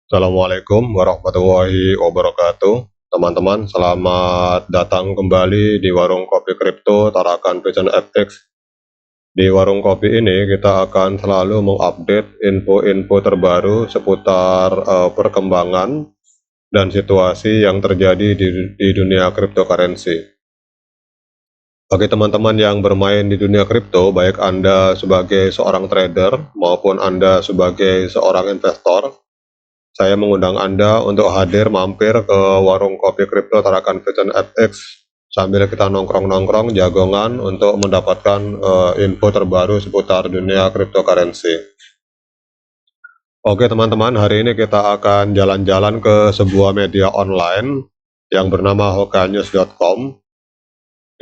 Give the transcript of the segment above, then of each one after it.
Assalamualaikum warahmatullahi wabarakatuh. Teman-teman, selamat datang kembali di warung kopi kripto Tarakan Vision FX. Di warung kopi ini kita akan selalu mengupdate info-info terbaru seputar perkembangan dan situasi yang terjadi di dunia cryptocurrency. Bagi teman-teman yang bermain di dunia kripto, baik Anda sebagai seorang trader maupun Anda sebagai seorang investor, saya mengundang Anda untuk hadir mampir ke warung kopi kripto Tarakan Vision FX sambil kita nongkrong-nongkrong jagongan untuk mendapatkan info terbaru seputar dunia cryptocurrency. Oke teman-teman, hari ini kita akan jalan-jalan ke sebuah media online yang bernama hokanews.com.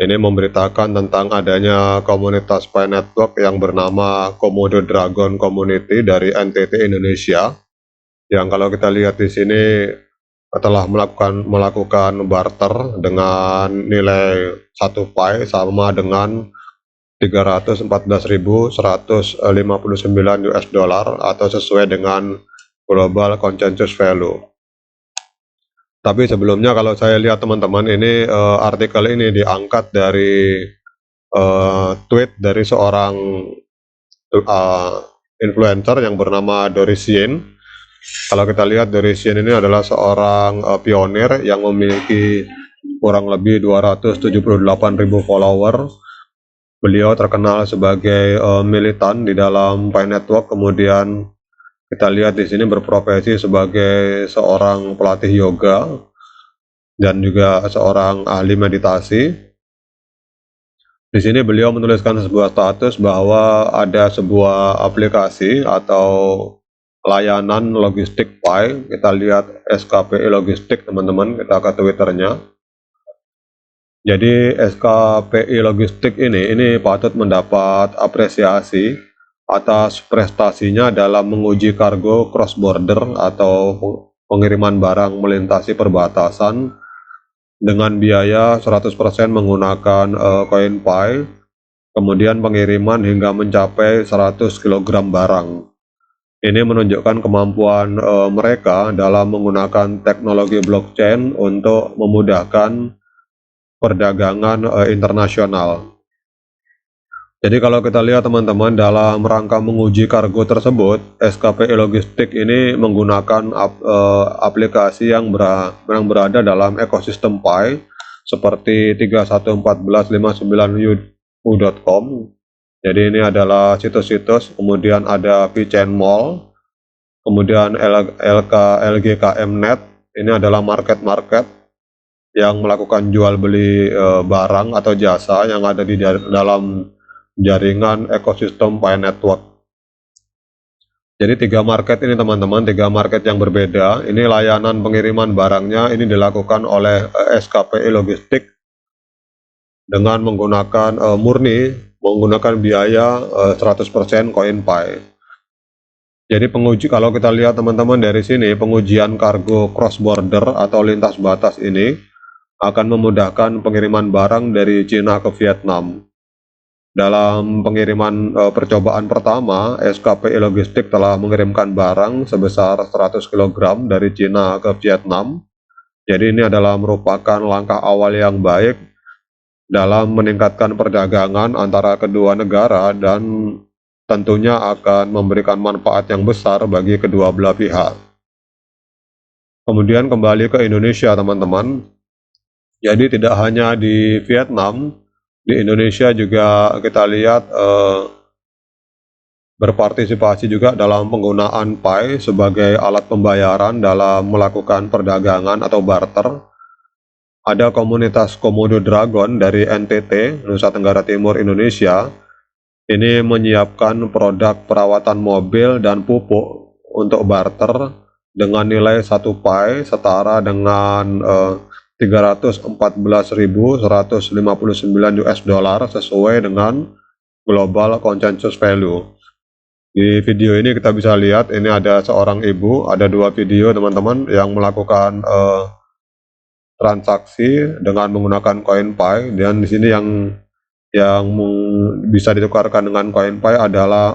Ini memberitakan tentang adanya komunitas Pi Network yang bernama Komodo Dragon Community dari NTT Indonesia. Yang kalau kita lihat di sini telah melakukan barter dengan nilai 1 Pi sama dengan 314.159 US dollar atau sesuai dengan global consensus value. Tapi sebelumnya kalau saya lihat teman-teman ini artikel ini diangkat dari tweet dari seorang influencer yang bernama Doris Yen. Kalau kita lihat Doris Yen ini adalah seorang pionir yang memiliki kurang lebih 278.000 follower. Beliau terkenal sebagai militan di dalam Pi Network. Kemudian kita lihat di sini berprofesi sebagai seorang pelatih yoga dan juga seorang ahli meditasi. Di sini beliau menuliskan sebuah status bahwa ada sebuah aplikasi atau layanan logistik Pi. Kita lihat SKPI Logistik teman-teman, kita ke Twitternya. Jadi SKPI Logistik ini patut mendapat apresiasi atas prestasinya dalam menguji kargo cross border atau pengiriman barang melintasi perbatasan dengan biaya 100% menggunakan koin Pi, kemudian pengiriman hingga mencapai 100 kg barang. Ini menunjukkan kemampuan mereka dalam menggunakan teknologi blockchain untuk memudahkan perdagangan internasional. Jadi kalau kita lihat teman-teman, dalam rangka menguji kargo tersebut, SKPI Logistik ini menggunakan aplikasi yang berada dalam ekosistem Pi seperti 311459u.com. Jadi ini adalah situs-situs, kemudian ada VeChain Mall, kemudian LGKM.net, ini adalah market-market yang melakukan jual beli barang atau jasa yang ada di dalam jaringan ekosistem Pi Network. Jadi tiga market ini teman-teman, tiga market yang berbeda. Ini layanan pengiriman barangnya ini dilakukan oleh SKPI Logistik dengan menggunakan menggunakan biaya 100% koin Pi. Jadi kalau kita lihat teman-teman dari sini, pengujian kargo cross border atau lintas batas ini akan memudahkan pengiriman barang dari Cina ke Vietnam. Dalam pengiriman percobaan pertama, SKPI Logistik telah mengirimkan barang sebesar 100 kg dari Cina ke Vietnam. Jadi ini adalah merupakan langkah awal yang baik dalam meningkatkan perdagangan antara kedua negara dan tentunya akan memberikan manfaat yang besar bagi kedua belah pihak. Kemudian kembali ke Indonesia teman-teman. Jadi tidak hanya di Vietnam, di Indonesia juga kita lihat berpartisipasi juga dalam penggunaan Pi sebagai alat pembayaran dalam melakukan perdagangan atau barter. Ada komunitas Komodo Dragon dari NTT, Nusa Tenggara Timur, Indonesia. Ini menyiapkan produk perawatan mobil dan pupuk untuk barter dengan nilai 1 Pi setara dengan 314.159 US dollar sesuai dengan global consensus value. Di video ini kita bisa lihat ini ada seorang ibu, ada dua video teman-teman yang melakukan transaksi dengan menggunakan koin Pi, dan di sini yang bisa ditukarkan dengan koin Pi adalah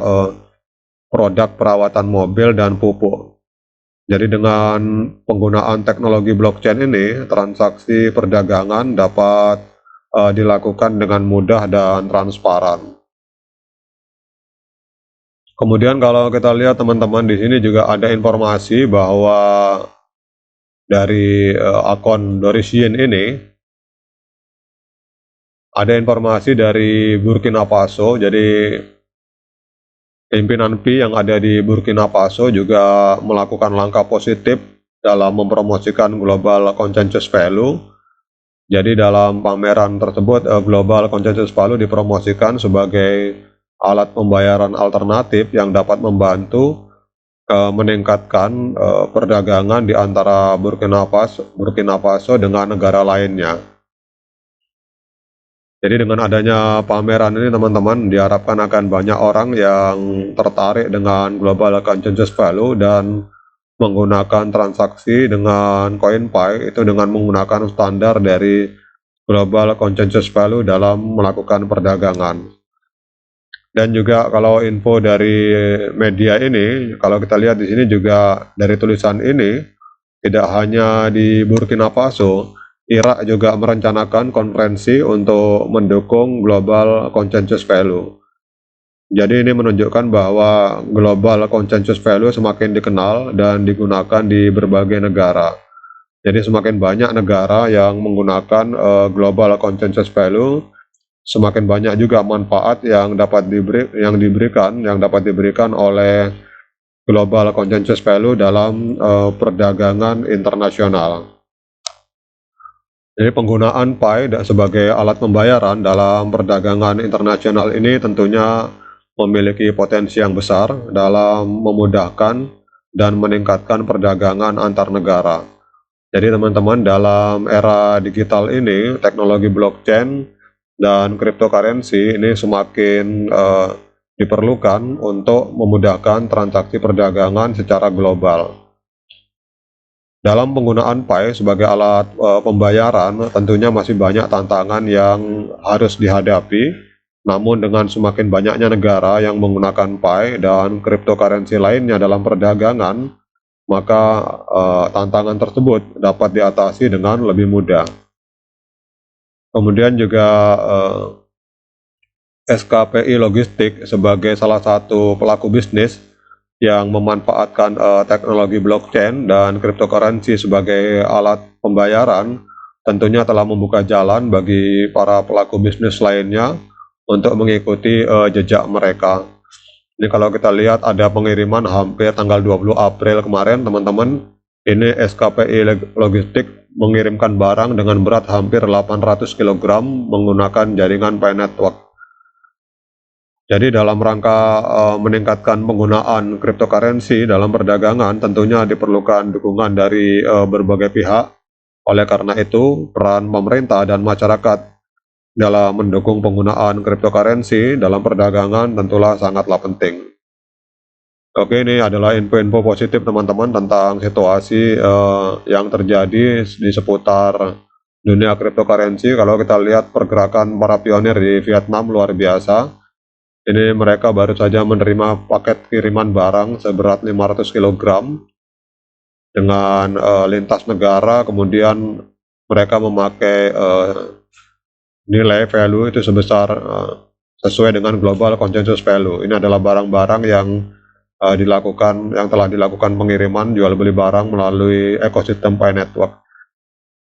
produk perawatan mobil dan pupuk. Jadi dengan penggunaan teknologi blockchain ini, transaksi perdagangan dapat dilakukan dengan mudah dan transparan. Kemudian kalau kita lihat teman-teman, di sini juga ada informasi bahwa dari akun Dorisien ini ada informasi dari Burkina Faso. Jadi pimpinan P yang ada di Burkina Faso juga melakukan langkah positif dalam mempromosikan Global Consensus Value. Jadi dalam pameran tersebut Global Consensus Value dipromosikan sebagai alat pembayaran alternatif yang dapat membantu meningkatkan perdagangan di antara Burkina Faso dengan negara lainnya. Jadi dengan adanya pameran ini teman-teman, diharapkan akan banyak orang yang tertarik dengan Global Consensus Value dan menggunakan transaksi dengan CoinPy itu dengan menggunakan standar dari Global Consensus Value dalam melakukan perdagangan. Dan juga kalau info dari media ini, kalau kita lihat di sini juga dari tulisan ini, tidak hanya di Burkina Faso, Irak juga merencanakan konferensi untuk mendukung Global Consensus Value. Jadi ini menunjukkan bahwa Global Consensus Value semakin dikenal dan digunakan di berbagai negara. Jadi semakin banyak negara yang menggunakan Global Consensus Value, semakin banyak juga manfaat yang dapat diberikan oleh Global Consensus Value dalam perdagangan internasional. Jadi penggunaan Pi sebagai alat pembayaran dalam perdagangan internasional ini tentunya memiliki potensi yang besar dalam memudahkan dan meningkatkan perdagangan antar negara. Jadi teman-teman, dalam era digital ini, teknologi blockchain dan cryptocurrency ini semakin diperlukan untuk memudahkan transaksi perdagangan secara global. Dalam penggunaan Pi sebagai alat pembayaran, tentunya masih banyak tantangan yang harus dihadapi. Namun dengan semakin banyaknya negara yang menggunakan Pi dan cryptocurrency lainnya dalam perdagangan, maka tantangan tersebut dapat diatasi dengan lebih mudah. Kemudian juga SKPI Logistik sebagai salah satu pelaku bisnis yang memanfaatkan teknologi blockchain dan cryptocurrency sebagai alat pembayaran, tentunya telah membuka jalan bagi para pelaku bisnis lainnya untuk mengikuti jejak mereka. Ini kalau kita lihat ada pengiriman hampir tanggal 20 April kemarin teman-teman, ini SKPI Logistik mengirimkan barang dengan berat hampir 800 kg menggunakan jaringan Pi Network. Jadi dalam rangka meningkatkan penggunaan cryptocurrency dalam perdagangan, tentunya diperlukan dukungan dari berbagai pihak. Oleh karena itu, peran pemerintah dan masyarakat dalam mendukung penggunaan cryptocurrency dalam perdagangan tentulah sangatlah penting. Oke, ini adalah info-info positif teman-teman tentang situasi yang terjadi di seputar dunia cryptocurrency. Kalau kita lihat pergerakan para pionir di Vietnam luar biasa. Ini mereka baru saja menerima paket kiriman barang seberat 500 kg dengan lintas negara, kemudian mereka memakai nilai value itu sebesar sesuai dengan Global Consensus Value. Ini adalah barang-barang yang telah dilakukan pengiriman jual beli barang melalui ekosistem Pi Network.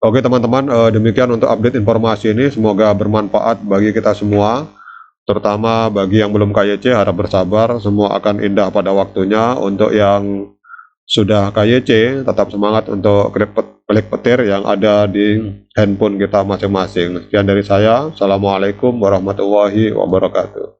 Oke teman-teman, demikian untuk update informasi ini. Semoga bermanfaat bagi kita semua, terutama bagi yang belum KYC. Harap bersabar, semua akan indah pada waktunya. Untuk yang sudah KYC, tetap semangat untuk klik petir yang ada di handphone kita masing-masing. Sekian dari saya. Assalamualaikum warahmatullahi wabarakatuh.